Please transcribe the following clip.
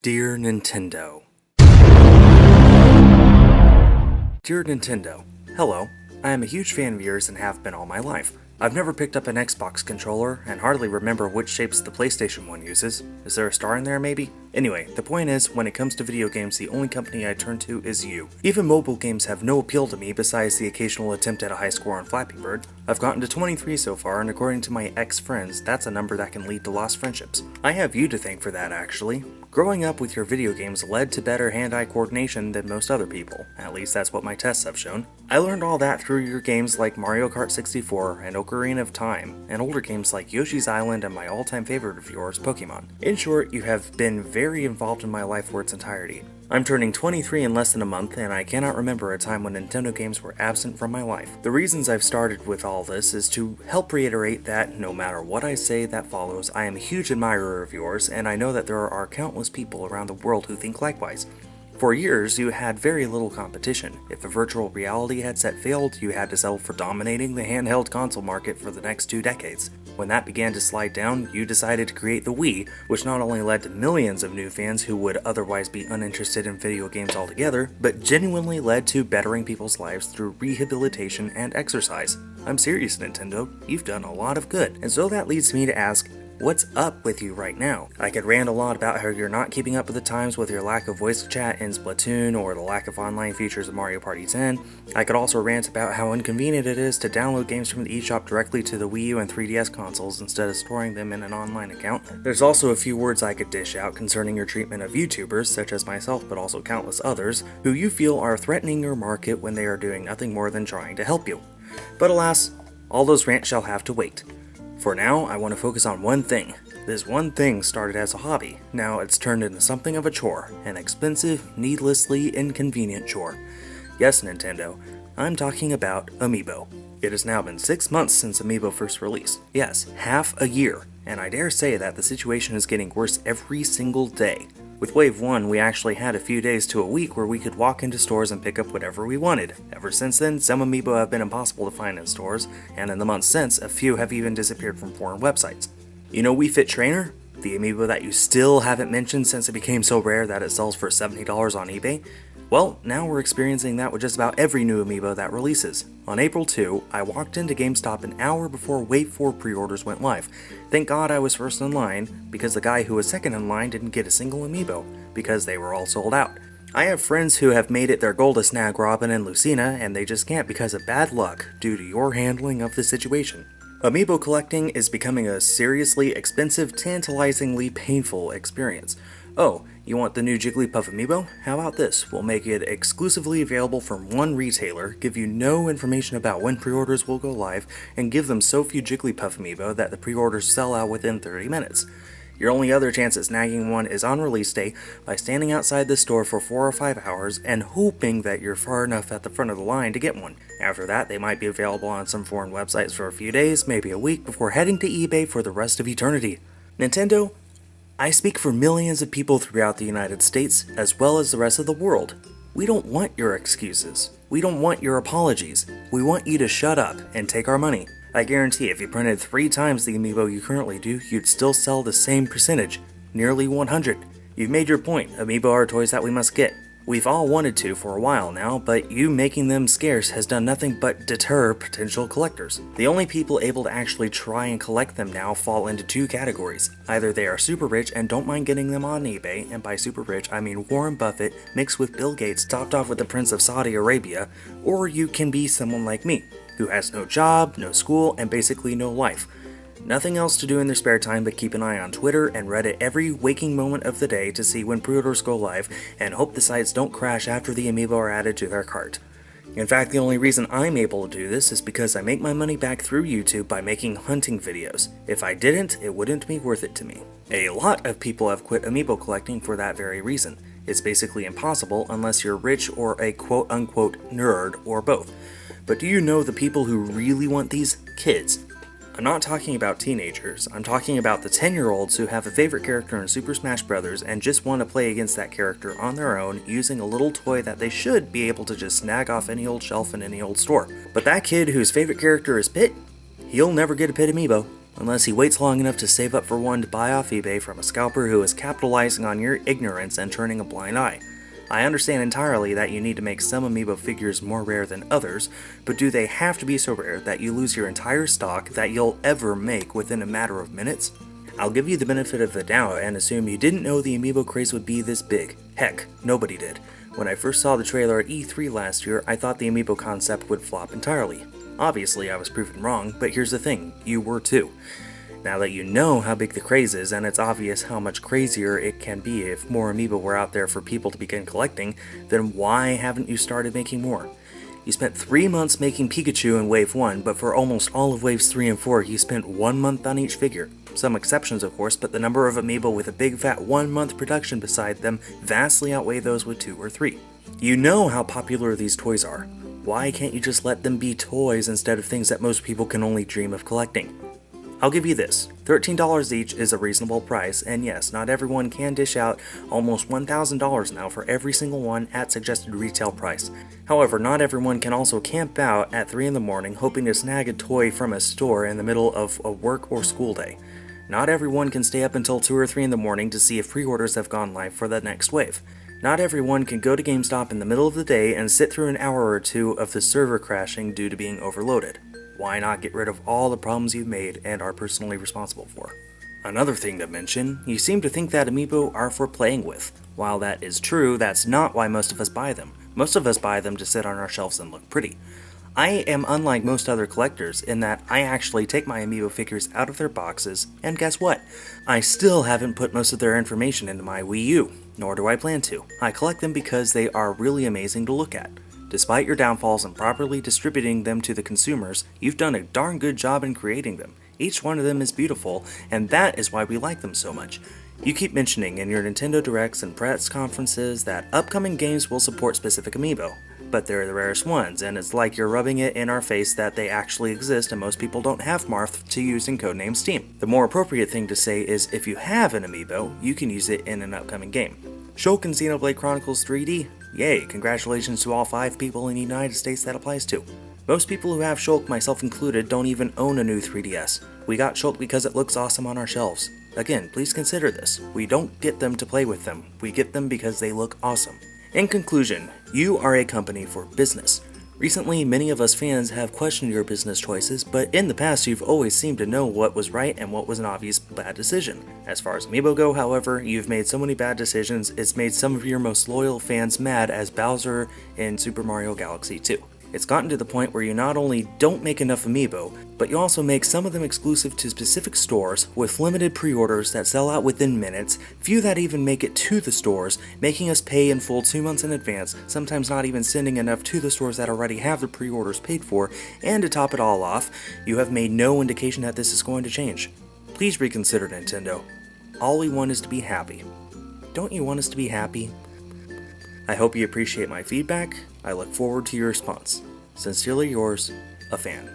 Dear Nintendo. Dear Nintendo, hello. I am a huge fan of yours and have been all my life. I've never picked up an Xbox controller and hardly remember which shapes the PlayStation one uses. Is there a star in there maybe? Anyway, the point is, when it comes to video games, the only company I turn to is you. Even mobile games have no appeal to me besides the occasional attempt at a high score on Flappy Bird. I've gotten to 23 so far, and according to my ex-friends, that's a number that can lead to lost friendships. I have you to thank for that, actually. Growing up with your video games led to better hand-eye coordination than most other people. At least that's what my tests have shown. I learned all that through your games like Mario Kart 64 and Ocarina of Time, and older games like Yoshi's Island and my all-time favorite of yours, Pokemon. In short, you have been very involved in my life for its entirety. I'm turning 23 in less than a month, and I cannot remember a time when Nintendo games were absent from my life. The reasons I've started with all this is to help reiterate that, no matter what I say that follows, I am a huge admirer of yours, and I know that there are countless people around the world who think likewise. For years, you had very little competition. If a virtual reality headset failed, you had to settle for dominating the handheld console market for the next 2 decades. When that began to slide down, you decided to create the Wii, which not only led to millions of new fans who would otherwise be uninterested in video games altogether, but genuinely led to bettering people's lives through rehabilitation and exercise. I'm serious, Nintendo. You've done a lot of good. And so that leads me to ask, what's up with you right now? I could rant a lot about how you're not keeping up with the times with your lack of voice chat in Splatoon or the lack of online features of Mario Party 10. I could also rant about how inconvenient it is to download games from the eShop directly to the Wii U and 3DS consoles instead of storing them in an online account. There's also a few words I could dish out concerning your treatment of YouTubers, such as myself but also countless others, who you feel are threatening your market when they are doing nothing more than trying to help you. But alas, all those rants shall have to wait. For now, I want to focus on one thing. This one thing started as a hobby. Now it's turned into something of a chore. An expensive, needlessly inconvenient chore. Yes, Nintendo, I'm talking about Amiibo. It has now been 6 months since Amiibo first released. Yes, half a year. And I dare say that the situation is getting worse every single day. With Wave 1, we actually had a few days to a week where we could walk into stores and pick up whatever we wanted. Ever since then, some Amiibo have been impossible to find in stores, and in the months since, a few have even disappeared from foreign websites. You know Wii Fit Trainer? The Amiibo that you still haven't mentioned since it became so rare that it sells for $70 on eBay? Well, now we're experiencing that with just about every new Amiibo that releases. On April 2, I walked into GameStop an hour before Wave 4 pre-orders went live. Thank God I was first in line, because the guy who was second in line didn't get a single Amiibo, because they were all sold out. I have friends who have made it their goal to snag Robin and Lucina, and they just can't because of bad luck, due to your handling of the situation. Amiibo collecting is becoming a seriously expensive, tantalizingly painful experience. Oh, you want the new Jigglypuff Amiibo? How about this? We'll make it exclusively available from one retailer, give you no information about when pre-orders will go live, and give them so few Jigglypuff Amiibo that the pre-orders sell out within 30 minutes. Your only other chance at snagging one is on release day by standing outside the store for 4 or 5 hours and hoping that you're far enough at the front of the line to get one. After that, they might be available on some foreign websites for a few days, maybe a week, before heading to eBay for the rest of eternity. Nintendo, I speak for millions of people throughout the United States, as well as the rest of the world. We don't want your excuses. We don't want your apologies. We want you to shut up and take our money. I guarantee if you printed 3 times the Amiibo you currently do, you'd still sell the same percentage, nearly 100. You've made your point. Amiibo are toys that we must get. We've all wanted to for a while now, but you making them scarce has done nothing but deter potential collectors. The only people able to actually try and collect them now fall into 2 categories. Either they are super rich and don't mind getting them on eBay, and by super rich I mean Warren Buffett mixed with Bill Gates topped off with the Prince of Saudi Arabia, or you can be someone like me, who has no job, no school, and basically no life. Nothing else to do in their spare time but keep an eye on Twitter and Reddit every waking moment of the day to see when pre-orders go live and hope the sites don't crash after the Amiibo are added to their cart. In fact, the only reason I'm able to do this is because I make my money back through YouTube by making hunting videos. If I didn't, it wouldn't be worth it to me. A lot of people have quit Amiibo collecting for that very reason. It's basically impossible unless you're rich or a quote-unquote nerd or both. But do you know the people who really want these? Kids. I'm not talking about teenagers, I'm talking about the 10-year-olds who have a favorite character in Super Smash Bros. And just want to play against that character on their own using a little toy that they should be able to just snag off any old shelf in any old store. But that kid whose favorite character is Pit, he'll never get a Pit Amiibo. Unless he waits long enough to save up for one to buy off eBay from a scalper who is capitalizing on your ignorance and turning a blind eye. I understand entirely that you need to make some Amiibo figures more rare than others, but do they have to be so rare that you lose your entire stock that you'll ever make within a matter of minutes? I'll give you the benefit of the doubt and assume you didn't know the Amiibo craze would be this big. Heck, nobody did. When I first saw the trailer at E3 last year, I thought the Amiibo concept would flop entirely. Obviously, I was proven wrong, but here's the thing, you were too. Now that you know how big the craze is, and it's obvious how much crazier it can be if more Amiibo were out there for people to begin collecting, then why haven't you started making more? You spent 3 months making Pikachu in Wave 1, but for almost all of Waves 3 and 4, you spent 1 month on each figure. Some exceptions, of course, but the number of Amiibo with a big fat 1 month production beside them vastly outweigh those with 2 or 3. You know how popular these toys are. Why can't you just let them be toys instead of things that most people can only dream of collecting? I'll give you this, $13 each is a reasonable price, and yes, not everyone can dish out almost $1,000 now for every single one at suggested retail price. However, not everyone can also camp out at 3 in the morning hoping to snag a toy from a store in the middle of a work or school day. Not everyone can stay up until 2 or 3 in the morning to see if pre-orders have gone live for the next wave. Not everyone can go to GameStop in the middle of the day and sit through an hour or two of the server crashing due to being overloaded. Why not get rid of all the problems you've made and are personally responsible for? Another thing to mention, you seem to think that Amiibo are for playing with. While that is true, that's not why most of us buy them. Most of us buy them to sit on our shelves and look pretty. I am unlike most other collectors in that I actually take my Amiibo figures out of their boxes, and guess what? I still haven't put most of their information into my Wii U, nor do I plan to. I collect them because they are really amazing to look at. Despite your downfalls in properly distributing them to the consumers, you've done a darn good job in creating them. Each one of them is beautiful, and that is why we like them so much. You keep mentioning in your Nintendo Directs and press conferences that upcoming games will support specific Amiibo, but they're the rarest ones, and it's like you're rubbing it in our face that they actually exist and most people don't have Marth to use in codename Steam. The more appropriate thing to say is if you have an Amiibo, you can use it in an upcoming game. Shulk in Xenoblade Chronicles 3D? Yay, congratulations to all 5 people in the United States that applies to. Most people who have Shulk, myself included, don't even own a new 3DS. We got Shulk because it looks awesome on our shelves. Again, please consider this. We don't get them to play with them. We get them because they look awesome. In conclusion, you are a company for business. Recently, many of us fans have questioned your business choices, but in the past you've always seemed to know what was right and what was an obvious bad decision. As far as Amiibo go, however, you've made so many bad decisions, it's made some of your most loyal fans mad as Bowser in Super Mario Galaxy 2. It's gotten to the point where you not only don't make enough Amiibo, but you also make some of them exclusive to specific stores with limited pre-orders that sell out within minutes, few that even make it to the stores, making us pay in full 2 months in advance, sometimes not even sending enough to the stores that already have the pre-orders paid for, and to top it all off, you have made no indication that this is going to change. Please reconsider, Nintendo. All we want is to be happy. Don't you want us to be happy? I hope you appreciate my feedback. I look forward to your response. Sincerely yours, a fan.